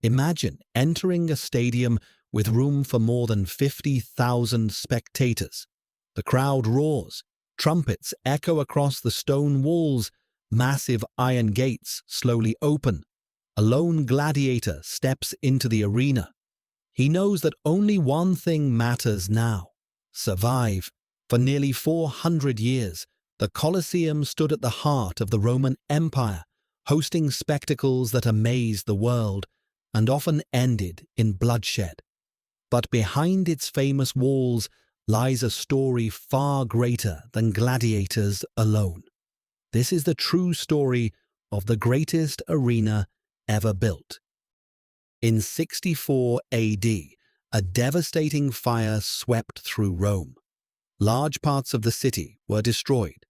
Imagine entering a stadium with room for more than 50,000 spectators. The crowd roars, trumpets echo across the stone walls, massive iron gates slowly open. A lone gladiator steps into the arena. He knows that only one thing matters now: survive. For nearly 400 years, the Colosseum stood at the heart of the Roman Empire, hosting spectacles that amazed the world and often ended in bloodshed. But behind its famous walls lies a story far greater than gladiators alone. This is the true story of the greatest arena ever built. In 64 AD, a devastating fire swept through Rome. Large parts of the city were destroyed.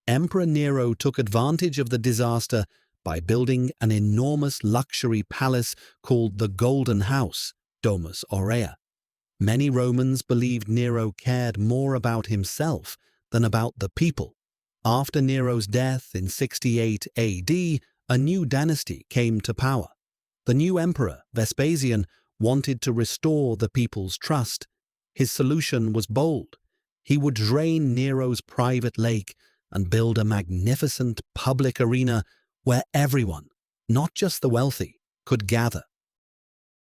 Emperor Nero took advantage of the disaster by building an enormous luxury palace called the Golden House, Domus Aurea. Many Romans believed Nero cared more about himself than about the people. After Nero's death in 68 AD, a new dynasty came to power. The new emperor, Vespasian, wanted to restore the people's trust. His solution was bold. He would drain Nero's private lake and build a magnificent public arena where everyone, not just the wealthy, could gather.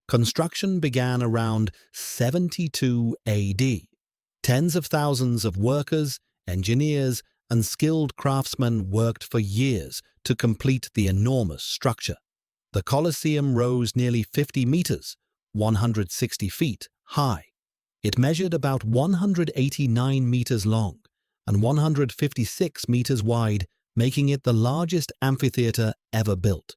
Construction began around 72 AD. Tens of thousands of workers, engineers, and skilled craftsmen worked for years to complete the enormous structure. The Colosseum rose nearly 50 meters, 160 feet, high. It measured about 189 meters long and 156 meters wide, making it the largest amphitheater ever built.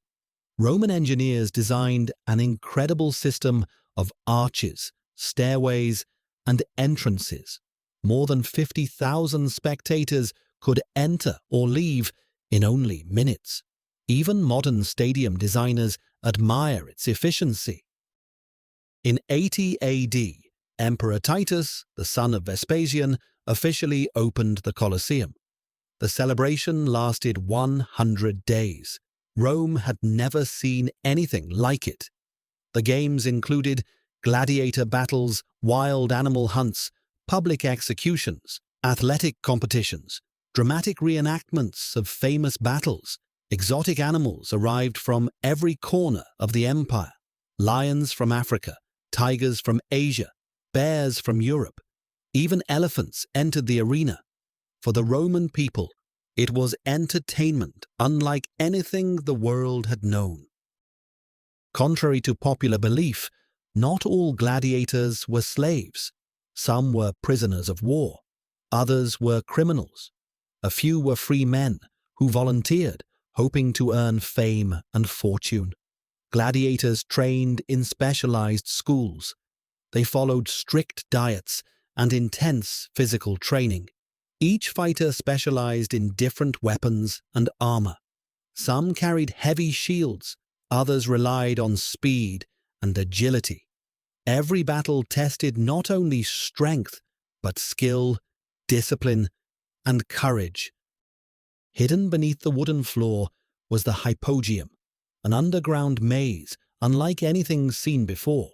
Roman engineers designed an incredible system of arches, stairways, and entrances. More than 50,000 spectators could enter or leave in only minutes. Even modern stadium designers admire its efficiency. In 80 AD, Emperor Titus, the son of Vespasian, officially opened the Colosseum. The celebration lasted 100 days. Rome had never seen anything like it. The games included gladiator battles, wild animal hunts, public executions, athletic competitions, dramatic reenactments of famous battles. Exotic animals arrived from every corner of the empire: lions from Africa, tigers from Asia, bears from Europe. Even elephants entered the arena. For the Roman people, it was entertainment unlike anything the world had known. Contrary to popular belief, not all gladiators were slaves. Some were prisoners of war. Others were criminals. A few were free men who volunteered, hoping to earn fame and fortune. Gladiators trained in specialized schools. They followed strict diets and intense physical training. Each fighter specialized in different weapons and armor. Some carried heavy shields, others relied on speed and agility. Every battle tested not only strength, but skill, discipline, and courage. Hidden beneath the wooden floor was the hypogeum, an underground maze unlike anything seen before.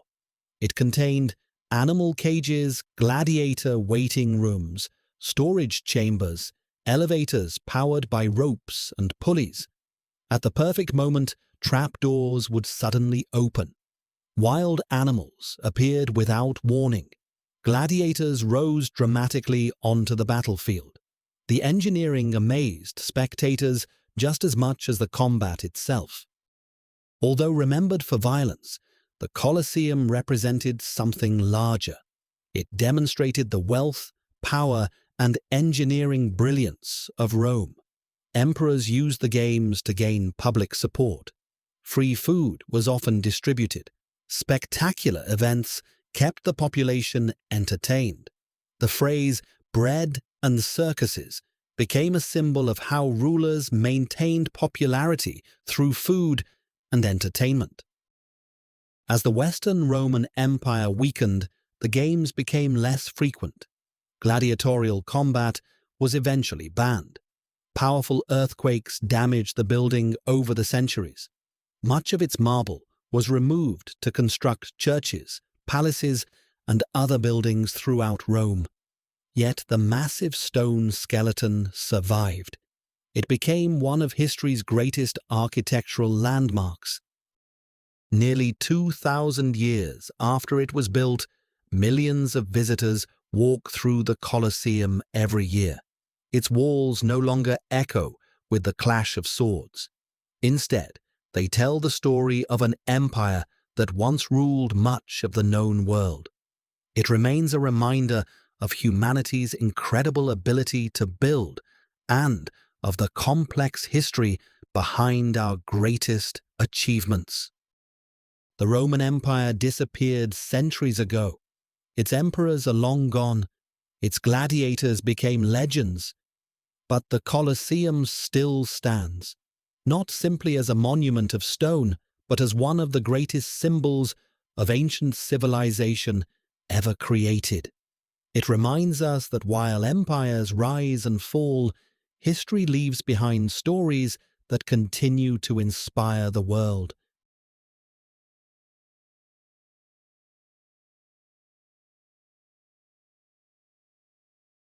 It contained animal cages, gladiator waiting rooms, storage chambers, elevators powered by ropes and pulleys. At the perfect moment, trapdoors would suddenly open. Wild animals appeared without warning. Gladiators rose dramatically onto the battlefield. The engineering amazed spectators just as much as the combat itself. Although remembered for violence, the Colosseum represented something larger. It demonstrated the wealth, power, and engineering brilliance of Rome. Emperors used the games to gain public support. Free food was often distributed. Spectacular events kept the population entertained. The phrase "bread and circuses" became a symbol of how rulers maintained popularity through food and entertainment. As the Western Roman Empire weakened, the games became less frequent. Gladiatorial combat was eventually banned. Powerful earthquakes damaged the building over the centuries. Much of its marble was removed to construct churches, palaces, and other buildings throughout Rome. Yet the massive stone skeleton survived. It became one of history's greatest architectural landmarks. Nearly 2,000 years after it was built, millions of visitors walk through the Colosseum every year. Its walls no longer echo with the clash of swords. Instead, they tell the story of an empire that once ruled much of the known world. It remains a reminder of humanity's incredible ability to build and of the complex history behind our greatest achievements. The Roman Empire disappeared centuries ago. Its emperors are long gone. Its gladiators became legends. But the Colosseum still stands, not simply as a monument of stone, but as one of the greatest symbols of ancient civilization ever created. It reminds us that while empires rise and fall, history leaves behind stories that continue to inspire the world.